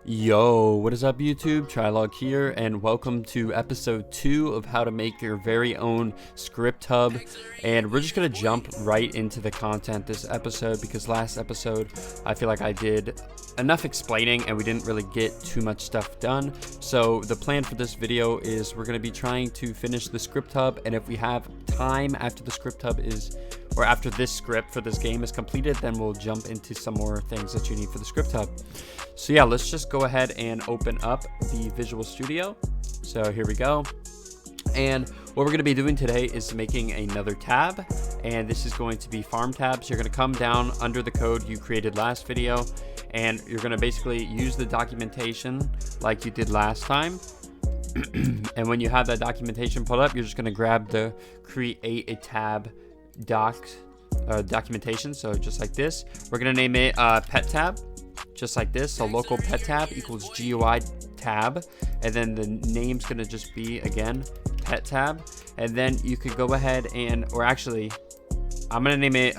Yo, what is up YouTube? Trilog here, and welcome to episode 2 of how to make your very own script hub. And we're just going to jump right into the content this episode because last episode I feel like I did enough explaining and we didn't really get too much stuff done. So the plan for this video is we're going to be trying to finish the script hub, and if we have time after the script hub or after this script for this game is completed, then we'll jump into some more things that you need for the script hub. So yeah, let's just go ahead and open up the Visual Studio. So here we go. And what we're going to be doing today is making another tab, and this is going to be farm tab. So you're going to come down under the code you created last video, and you're going to basically use the documentation like you did last time. And when you have that documentation pulled up, you're just going to grab the create a tab documentation. So just like this, we're going to name it pet tab, just like this. So local pet tab equals GUI tab, and then the name's going to just be again pet tab. And then you could go ahead and, or actually I'm going to name it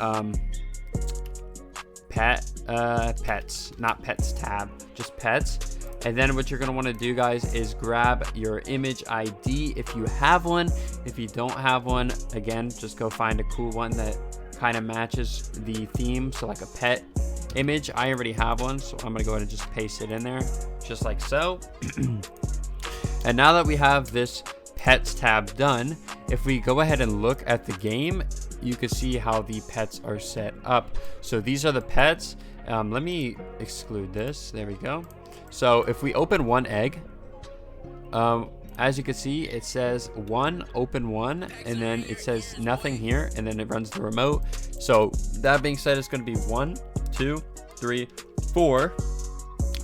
pets, not pets tab, just pets. And then what you're going to want to do, guys, is grab your image ID if you have one. If you don't have one, again, just go find a cool one that kind of matches the theme. So like a pet image. I already have one, so I'm going to go ahead and just paste it in there just like so. And now that we have this pets tab done, if we go ahead and look at the game, you can see how the pets are set up. So these are the pets. Let me exclude this. There we go. So if we open one egg, as you can see, it says one, open one, and then it says nothing here, and then it runs the remote. So that being said, it's going to be 1, 2, 3, 4,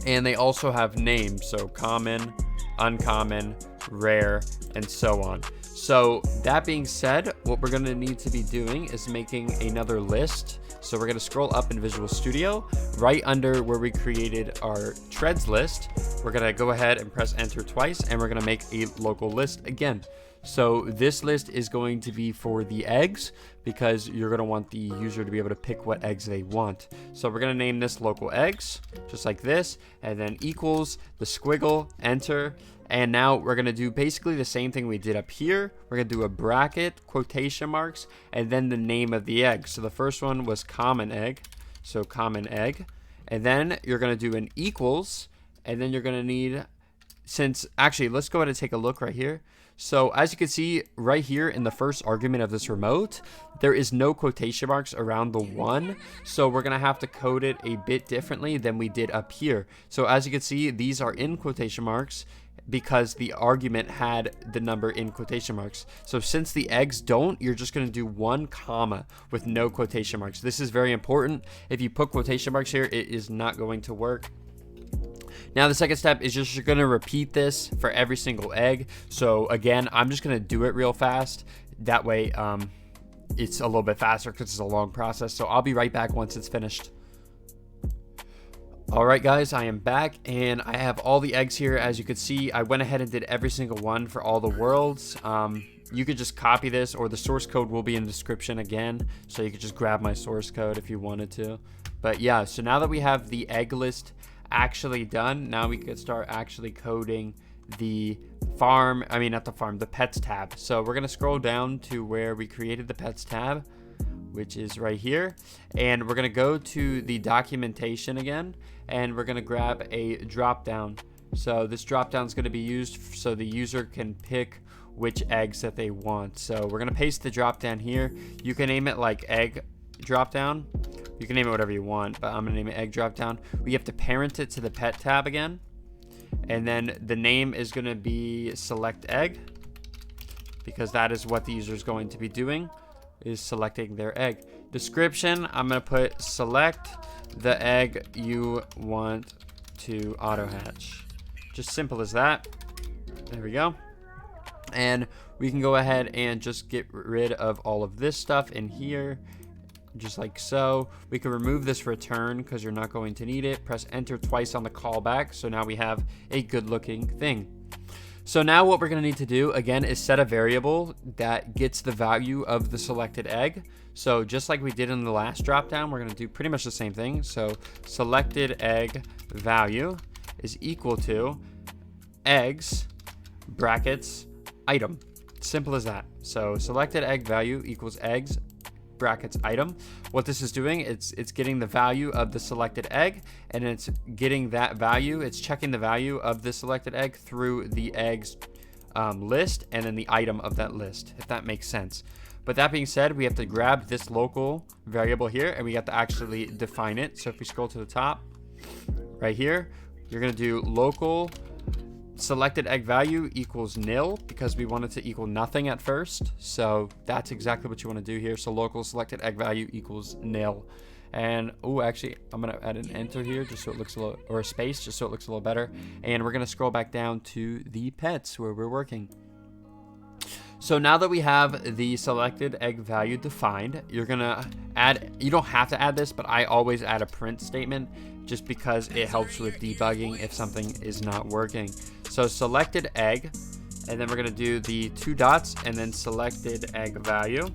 and they also have names. So common, uncommon, rare, and so on. So that being said, what we're going to need to be doing is making another list. So we're going to scroll up in Visual Studio, right under where we created our treads list. We're going to go ahead and press enter twice, and we're going to make a local list again. So this list is going to be for the eggs, because you're going to want the user to be able to pick what eggs they want. So we're going to name this local eggs, just like this, and then equals the squiggle, enter. And now we're going to do basically the same thing we did up here. We're going to do a bracket, quotation marks, and then the name of the egg. So the first one was common egg. So common egg. And then you're going to do an equals. And then you're going to need, actually, let's go ahead and take a look right here. So as you can see right here in the first argument of this remote, there is no quotation marks around the 1. So we're going to have to code it a bit differently than we did up here. So as you can see, these are in quotation marks, because the argument had the number in quotation marks. So since the eggs don't, you're just going to do 1 comma with no quotation marks. This is very important. If you put quotation marks here, it is not going to work. Now the second step is just you're going to repeat this for every single egg. So again, I'm just going to do it real fast. That way it's a little bit faster because it's a long process. So I'll be right back once it's finished. Alright guys, I am back, and I have all the eggs here. As you can see, I went ahead and did every single one for all the worlds. You could just copy this, or the source code will be in the description again, so you could just grab my source code if you wanted to. But yeah, so now that we have the egg list actually done, now we could start actually coding the the pets tab. So we're going to scroll down to where we created the pets tab, which is right here, and we're going to go to the documentation again, and we're going to grab a drop down. So this drop down is going to be used so the user can pick which eggs that they want. So we're going to paste the drop down here. You can name it like egg drop down. You can name it whatever you want, but I'm going to name it egg drop down. We have to parent it to the pet tab again, and then the name is going to be select egg, because that is what the user is going to be doing, is selecting their egg. Description, I'm going to put select the egg you want to auto hatch. Just simple as that. There we go. And we can go ahead and just get rid of all of this stuff in here, just like so. We can remove this return because you're not going to need it. Press enter twice on the callback. So now we have a good looking thing. So now what we're going to need to do again is set a variable that gets the value of the selected egg. So just like we did in the last drop down, we're going to do pretty much the same thing. So selected egg value, is equal to eggs brackets item. Simple as that. So selected egg value equals eggs brackets item. What this is doing, it's getting the value of the selected egg, and it's getting that value, it's checking the value of the selected egg through the eggs list and then the item of that list, if that makes sense. But that being said, we have to grab this local variable here and we have to actually define it. So if we scroll to the top right here, you're going to do local selected egg value equals nil, because we want it to equal nothing at first. So that's exactly what you want to do here. So local selected egg value equals nil. And actually I'm going to add an enter here just so it looks a little, or a space just so it looks a little better. And we're going to scroll back down to the pets where we're working. So now that we have the selected egg value defined, you're going to add, you don't have to add this, but I always add a print statement just because it helps with debugging if something is not working. So selected egg, and then we're going to do the 2 dots and then selected egg value.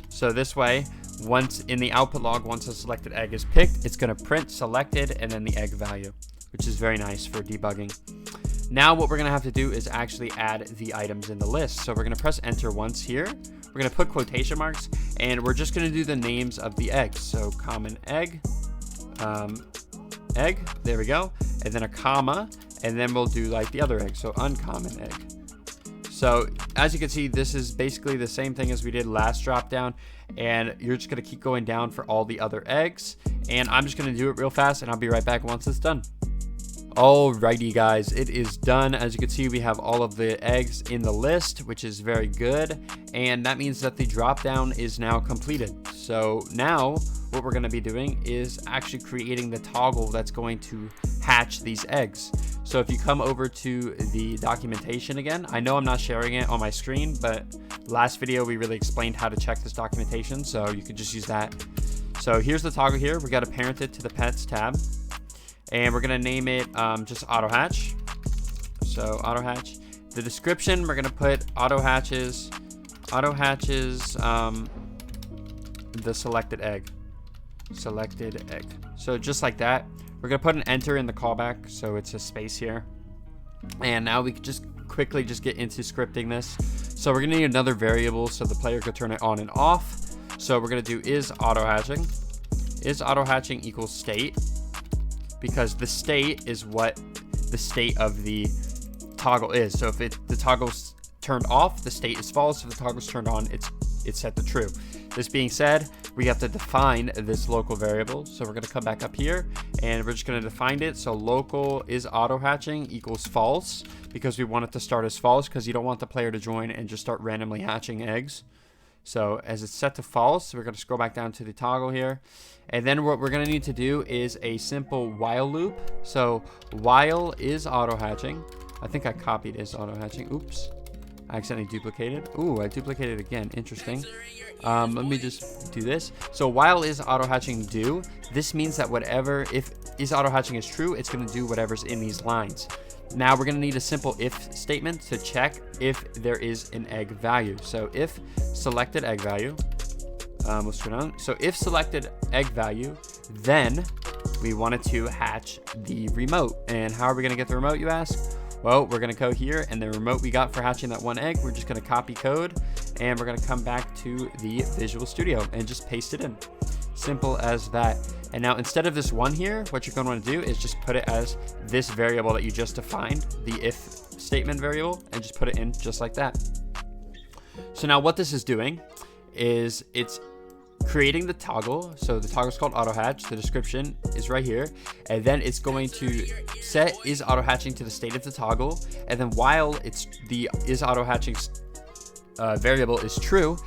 So this way, once in the output log, once a selected egg is picked, it's going to print selected and then the egg value, which is very nice for debugging. Now what we're going to have to do is actually add the items in the list. So we're going to press enter once here. We're going to put quotation marks, and we're just going to do the names of the eggs. So common egg, egg, there we go, and then a comma, and then we'll do like the other egg, so uncommon egg. So as you can see, this is basically the same thing as we did last drop down, and you're just going to keep going down for all the other eggs, and I'm just going to do it real fast, and I'll be right back once it's done. Alrighty guys, it is done. As you can see, we have all of the eggs in the list, which is very good, and that means that the drop down is now completed. So now what we're going to be doing is actually creating the toggle that's going to hatch these eggs. So if you come over to the documentation again, I know I'm not sharing it on my screen, but last video we really explained how to check this documentation, so you could just use that. So here's the toggle here. We got to parent it to the pets tab, and we're going to name it just auto hatch. So auto hatch. The description, we're going to put auto hatches the selected egg. So just like that, we're going to put an enter in the callback, so it's a space here. And now we can just quickly just get into scripting this. So we're going to need another variable so the player could turn it on and off. So we're going to do is auto hatching equals state, because the state is what the state of the toggle is. So if the toggle's turned off, the state is false. If the toggle's turned on, it's set to true. This being said, we have to define this local variable. So we're going to come back up here and we're just going to define it. So local is auto hatching equals false, because we want it to start as false, because you don't want the player to join and just start randomly hatching eggs. So as it's set to false, we're going to scroll back down to the toggle here. And then what we're going to need to do is a simple while loop. So while is auto hatching. I think I copied is auto hatching. Oops. I accidentally duplicated. Ooh, I duplicated again. Interesting. Let me just do this. So while is auto hatching do, this means that whatever, if is auto hatching is true, it's going to do whatever's in these lines. Now we're going to need a simple if statement to check if there is an egg value. So if selected egg value, let's turn on. So if selected egg value, then we wanted to hatch the remote. And how are we going to get the remote, you ask? Well, we're going to go here, and the remote we got for hatching that one egg, we're just going to copy code, and we're going to come back to the Visual Studio and just paste it in. Simple as that. And now instead of this one here, what you're going to want to do is just put it as this variable that you just defined, the if statement variable, and just put it in just like that. So now what this is doing is it's creating the toggle. So the toggle is called auto hatch. The description is right here, and then it's going to set is auto hatching to the state of the toggle, and then while it's the is auto hatching variable is true,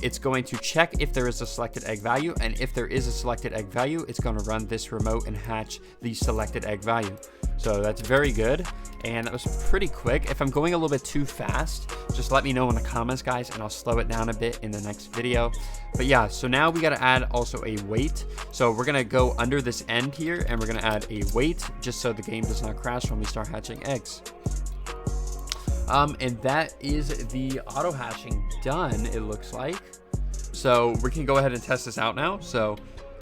it's going to check if there is a selected egg value, and if there is a selected egg value, it's going to run this remote and hatch the selected egg value. So that's very good, and that was pretty quick. If I'm going a little bit too fast, just let me know in the comments, guys, and I'll slow it down a bit in the next video. But yeah, so now we got to add also a wait. So we're going to go under this end here, and we're going to add a wait just so the game does not crash when we start hatching eggs. And that is the auto hatching done, it looks like. So we can go ahead and test this out now. So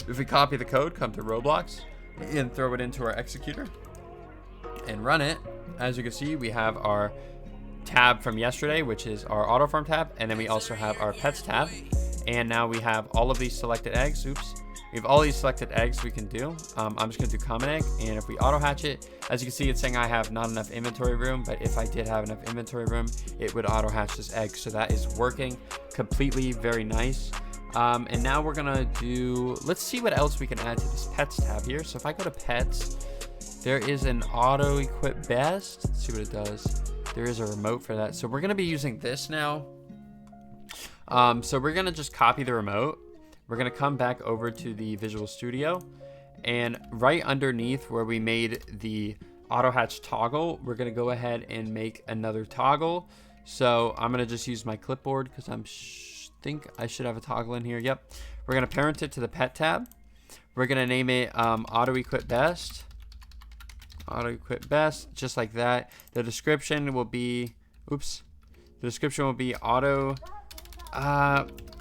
if we copy the code, come to Roblox and throw it into our executor. and run it, as you can see, we have our tab from yesterday, which is our auto farm tab, and then we also have our pets tab. And now we have all of these selected eggs. Oops. We have all these selected eggs we can do. I'm just going to do common egg, and if we auto hatch it, as you can see, it's saying I have not enough inventory room, but if I did have enough inventory room, it would auto hatch this egg. So that is working completely, very nice. And now we're gonna do, let's see what else we can add to this pets tab here. So if I go to pets, there is an auto equip best. Let's see what it does. There is a remote for that. So we're gonna be using this now. So we're gonna just copy the remote. We're gonna come back over to the Visual Studio, and right underneath where we made the auto hatch toggle, we're gonna go ahead and make another toggle. So I'm gonna just use my clipboard because think I should have a toggle in here. Yep. We're going to parent it to the pet tab. We're going to name it auto equip best. Auto equip best, just like that. The description will be, oops. The description will be auto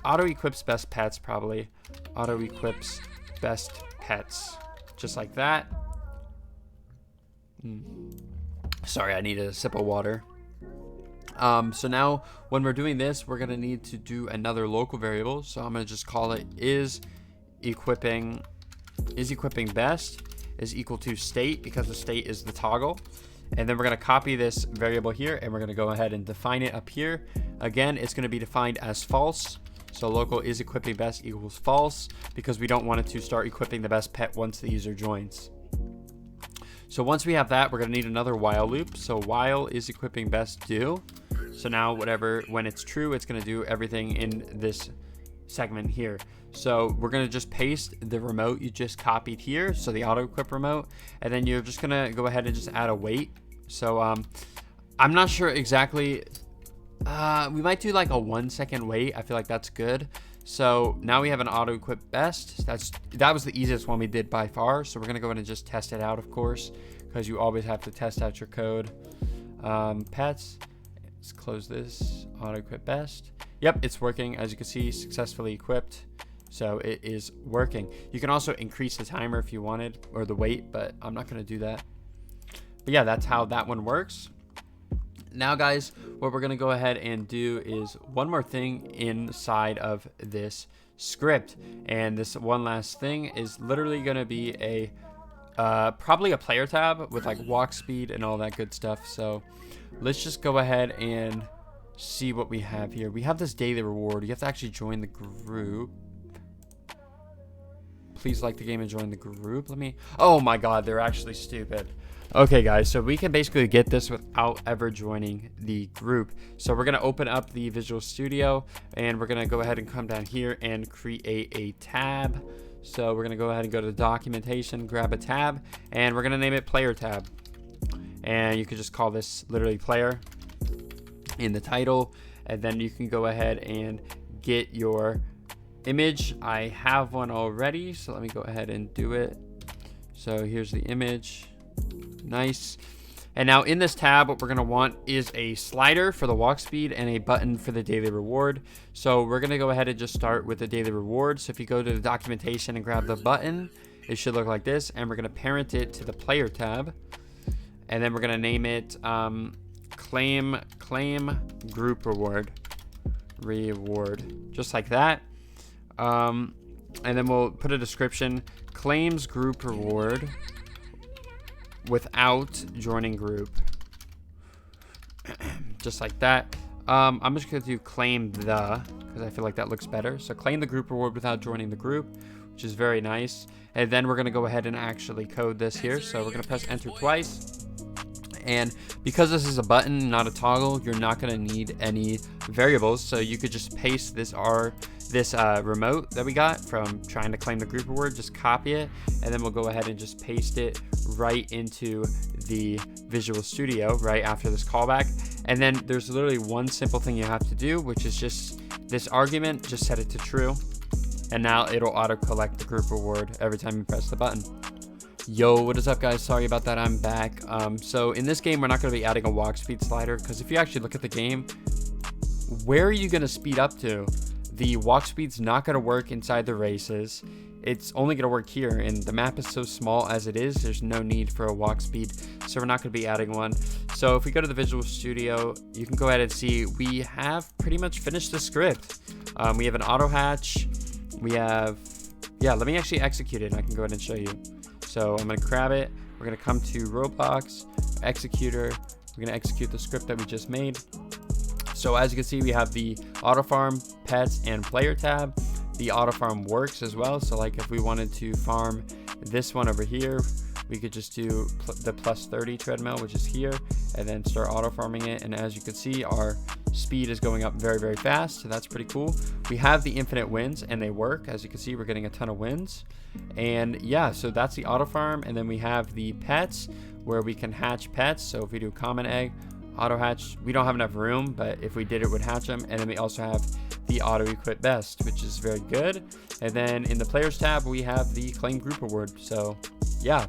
equips best pets, probably. Auto equips best pets, just like that. Sorry, I need a sip of water. So now when we're doing this, we're going to need to do another local variable. So I'm going to just call it is equipping best is equal to state, because the state is the toggle. And then we're going to copy this variable here, and we're going to go ahead and define it up here. Again, it's going to be defined as false. So local is equipping best equals false, because we don't want it to start equipping the best pet once the user joins. So once we have that, we're going to need another while loop. So while is equipping best do. So now when it's true, it's going to do everything in this segment here. So we're going to just paste the remote you just copied here. So the auto equip remote, and then you're just going to go ahead and just add a wait. So I'm not sure exactly. We might do like a 1 second wait. I feel like that's good. So now we have an auto equip best. That was the easiest one we did by far. So we're going to go ahead and just test it out, of course, because you always have to test out your code. Pets. Let's close this. Auto equip best. Yep, it's working. As you can see, successfully equipped. So it is working. You can also increase the timer if you wanted, or the wait, but I'm not going to do that. But yeah, that's how that one works. Now, guys, what we're going to go ahead and do is one more thing inside of this script. And this one last thing is literally going to be a probably a player tab with like walk speed and all that good stuff. So let's just go ahead and see what we have here. We have this daily reward. You have to actually join the group. Please like the game and join the group. Oh my god, they're actually stupid. Okay, guys, so we can basically get this without ever joining the group. So we're going to open up the Visual Studio, and we're going to go ahead and come down here and create a tab. So we're going to go ahead and go to the documentation, grab a tab, and we're going to name it player tab. And you can just call this literally player in the title. And then you can go ahead and get your image. I have one already, so let me go ahead and do it. So here's the image. Nice. And now in this tab, what we're going to want is a slider for the walk speed and a button for the daily reward. So we're going to go ahead and just start with the daily reward. So if you go to the documentation and grab the button, it should look like this. And we're going to parent it to the player tab. And then we're going to name it claim group reward, just like that. And then we'll put a description, claims group reward without joining group, just like that. I'm just gonna do claim the, because I feel like that looks better. So claim the group reward without joining the group, which is very nice. And then we're gonna go ahead and actually code this here. So we're gonna press enter twice. And because this is a button, not a toggle, you're not going to need any variables. So you could just paste this remote that we got from trying to claim the group reward, just copy it, and then we'll go ahead and just paste it right into the Visual Studio right after this callback. And then there's literally one simple thing you have to do, which is just this argument, just set it to true. And now it'll auto collect the group reward every time you press the button. Yo, what is up, guys? Sorry about that, I'm back. So in this game, we're not going to be adding a walk speed slider, because if you actually look at the game, where are you going to speed up to? The walk speed's not going to work inside the races. it's only going to work here, and the map is so small as it is, there's no need for a walk speed, so we're not going to be adding one. So if we go to the Visual Studio, you can go ahead and see we have pretty much finished the script. We have an auto hatch. We have, yeah, let me actually execute it and I can go ahead and show you. So I'm going to grab it. We're going to come to Roblox Executor. We're going to execute the script that we just made. So as you can see, we have the auto farm, pets, and player tab. The auto farm works as well. So like if we wanted to farm this one over here, we could just do the +30 treadmill, which is here, and then start auto farming it. And as you can see, our speed is going up very, very fast. So that's pretty cool. We have the infinite wins and they work. As you can see, we're getting a ton of wins. And yeah, so that's the auto farm. And then we have the pets where we can hatch pets. So if we do common egg, auto hatch, we don't have enough room, but if we did, it would hatch them. And then we also have the auto equip best, which is very good. And then in the players tab, we have the claim group reward. So yeah,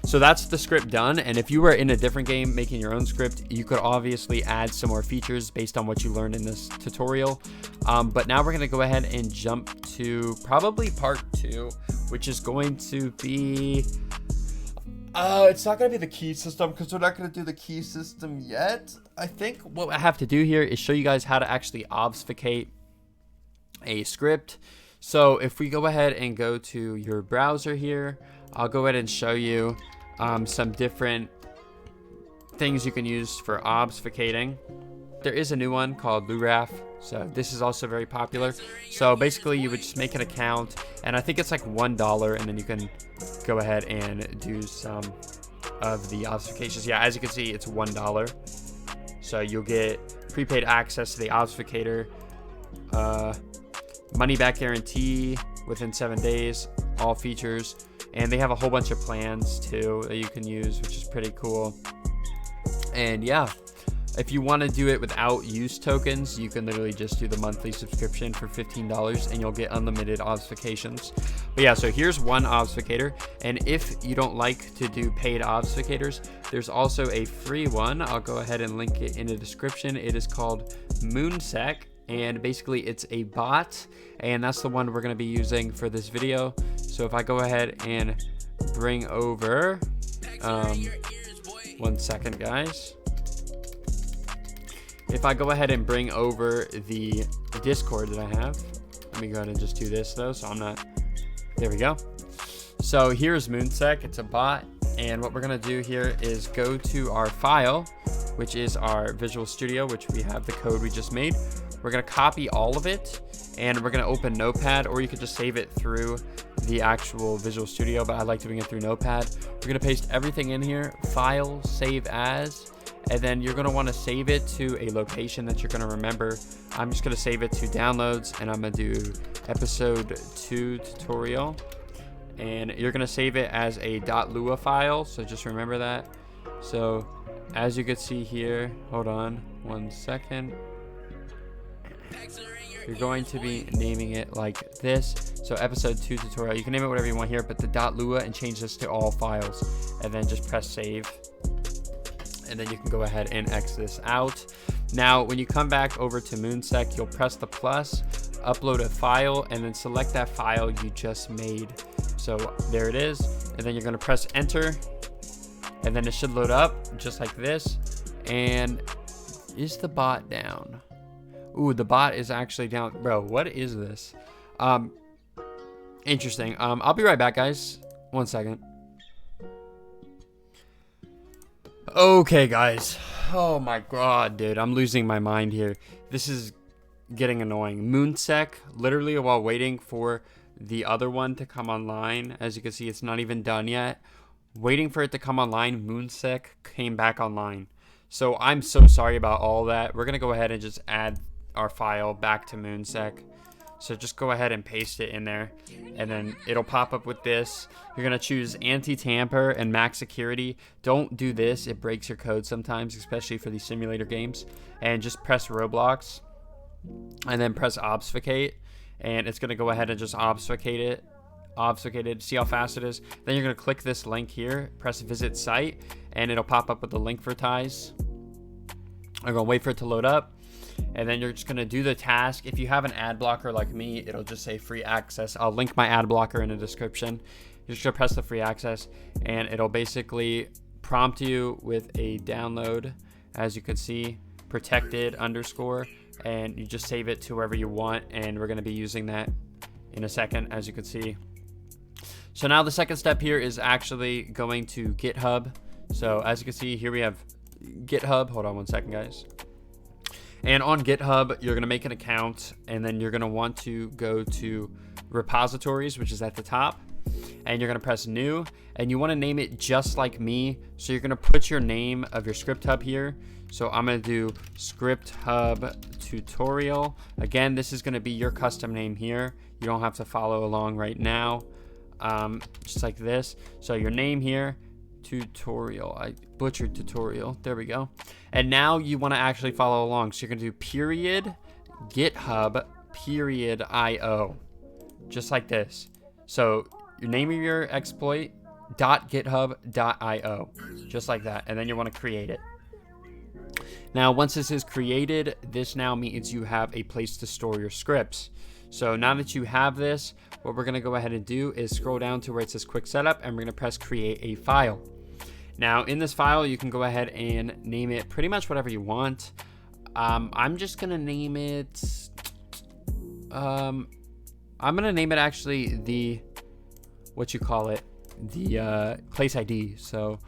so that's the script done. And if you were in a different game making your own script, you could obviously add some more features based on what you learned in this tutorial. But now we're going to go ahead and jump to probably part 2, which is going to be it's not going to be the key system because we're not going to do the key system yet. I think what I have to do here is show you guys how to actually obfuscate a script. So if we go ahead and go to your browser here, I'll go ahead and show you some different things you can use for obfuscating. There is a new one called Raff. So this is also very popular. So basically you would just make an account, and I think it's like $1, and then you can go ahead and do some of the obfuscations. Yeah, as you can see, it's $1. So you'll get prepaid access to the obfuscator, money back guarantee within 7 days, all features, and they have a whole bunch of plans too that you can use, which is pretty cool. And yeah, if you want to do it without use tokens, you can literally just do the monthly subscription for $15 and you'll get unlimited obfuscations. But yeah, so here's one obfuscator. And if you don't like to do paid obfuscators, there's also a free one. I'll go ahead and link it in the description. It is called Moontech. And basically it's a bot, and that's the one we're going to be using for this video. So if I go ahead and bring over, 1 second guys. If I go ahead and bring over the Discord that I have, let me go ahead and just do this though, so I'm not, there we go. So here's Moontech, it's a bot, and what we're gonna do here is go to our file, which is our Visual Studio, which we have the code we just made. We're gonna copy all of it, and we're gonna open Notepad, or you could just save it through the actual Visual Studio, but I like doing it through Notepad. We're gonna paste everything in here, file, save as, and then you're going to want to save it to a location that you're going to remember. I'm just going to save it to downloads, and I'm going to do episode 2 tutorial, and you're going to save it as a .lua file, so just remember that. So as you can see here, hold on 1 second, you're going to be naming it like this. So episode 2 tutorial, you can name it whatever you want here, but the .lua, and change this to all files, and then just press save. And then you can go ahead and X this out. Now, when you come back over to Moontech, you'll press the plus, upload a file, and then select that file you just made. So there it is. And then you're going to press enter, and then it should load up just like this. And is the bot down? Ooh, the bot is actually down. Bro, what is this? Interesting. I'll be right back, guys. 1 second. Okay, guys. Oh my god, dude. I'm losing my mind here. This is getting annoying. Moontech, literally while waiting for the other one to come online, as you can see, it's not even done yet. Waiting for it to come online, Moontech came back online. So I'm so sorry about all that. We're going to go ahead and just add our file back to Moontech. So just go ahead and paste it in there, and then it'll pop up with this. You're going to choose anti-tamper and max security. Don't do this. It breaks your code sometimes, especially for these simulator games. And just press Roblox, and then press obfuscate, and it's going to go ahead and just obfuscate it. Obfuscated. See how fast it is? Then you're going to click this link here, press visit site, and it'll pop up with the link for ties. I'm going to wait for it to load up. And then you're just going to do the task. If you have an ad blocker like me, it'll just say free access. I'll link my ad blocker in the description. You're just going to press the free access, and it'll basically prompt you with a download, as you can see, protected underscore, and you just save it to wherever you want. And we're going to be using that in a second, as you can see. So now the second step here is actually going to GitHub. So as you can see here, we have GitHub. Hold on one second, guys. And on GitHub, you're going to make an account, and then you're going to want to go to repositories, which is at the top, and you're going to press new, and you want to name it just like me. So you're going to put your name of your script hub here. So I'm going to do script hub tutorial. Again, this is going to be your custom name here. You don't have to follow along right now, just like this. So your name here, tutorial. I butchered tutorial. There we go. And now you want to actually follow along. So you're going to do period GitHub period IO, just like this. So your name of your exploit .github.io, just like that. And then you want to create it. Now, once this is created, this now means you have a place to store your scripts. So now that you have this, what we're going to go ahead and do is scroll down to where it says quick setup, and we're going to press create a file. Now in this file, you can go ahead and name it pretty much whatever you want. I'm just going to name it, I'm going to name it actually the, the place ID. So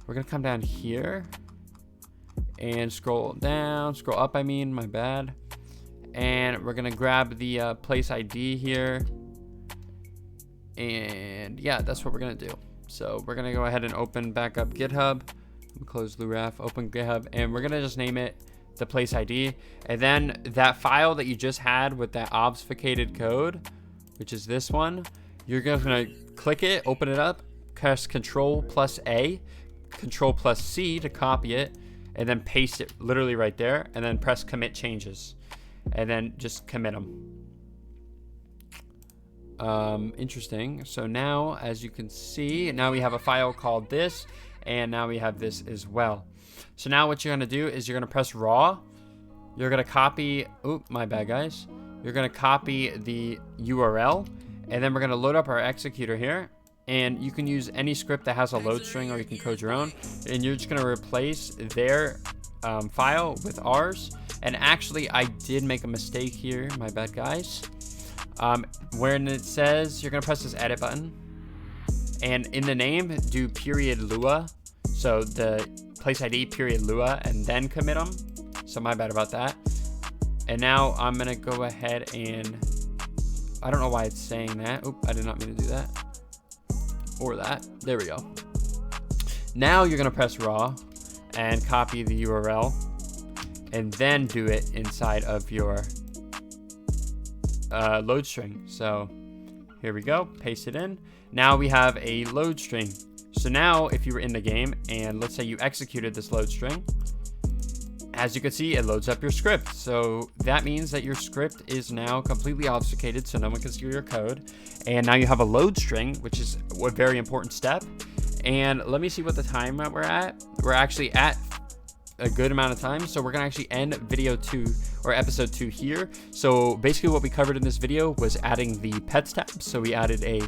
we're going to come down here and scroll up, my bad. And we're going to grab the place ID here. And yeah, that's what we're going to do. So we're going to go ahead and open back up GitHub. Close Raff, open GitHub, and we're going to just name it the place ID. And then that file that you just had with that obfuscated code, which is this one, you're going to click it, open it up, press Control+A, Control+C to copy it, and then paste it literally right there, and then press commit changes, and then just commit them. Interesting. So now, as you can see, now we have a file called this, and now we have this as well. So now what you're going to do is you're going to press raw. You're going to copy, my bad, guys. You're going to copy the URL, and then we're going to load up our executor here. And you can use any script that has a load string, or you can code your own. And you're just going to replace their file with ours. And actually, I did make a mistake here. My bad, guys. When it says, you're going to press this edit button. And in the name, do period Lua. So the place ID period Lua, and then commit them. So my bad about that. And now I'm going to go ahead and, I don't know why it's saying that. I did not mean to do that. Or that. There we go. Now you're going to press raw and copy the URL, and then do it inside of your load string. So here we go, paste it in. Now we have a load string. So now if you were in the game and let's say you executed this load string, as you can see, it loads up your script. So that means that your script is now completely obfuscated, so no one can see your code. And now you have a load string, which is a very important step. And let me see what the time that we're at. We're actually at a good amount of time, so we're gonna actually end video 2 or episode 2 here. So basically what we covered in this video was adding the pets tab. So we added a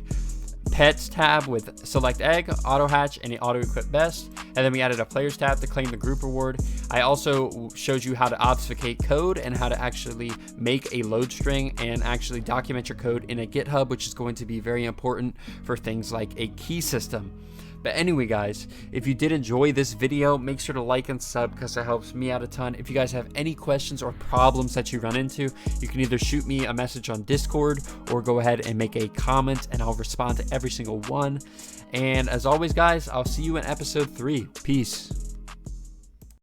pets tab with select egg, auto hatch, and the auto equip best, and then we added a players tab to claim the group reward. I also showed you how to obfuscate code and how to actually make a load string and actually document your code in a GitHub, which is going to be very important for things like a key system. But anyway, guys, if you did enjoy this video, make sure to like and sub because it helps me out a ton. If you guys have any questions or problems that you run into, you can either shoot me a message on Discord or go ahead and make a comment, and I'll respond to every single one. And as always, guys, I'll see you in episode 3. Peace.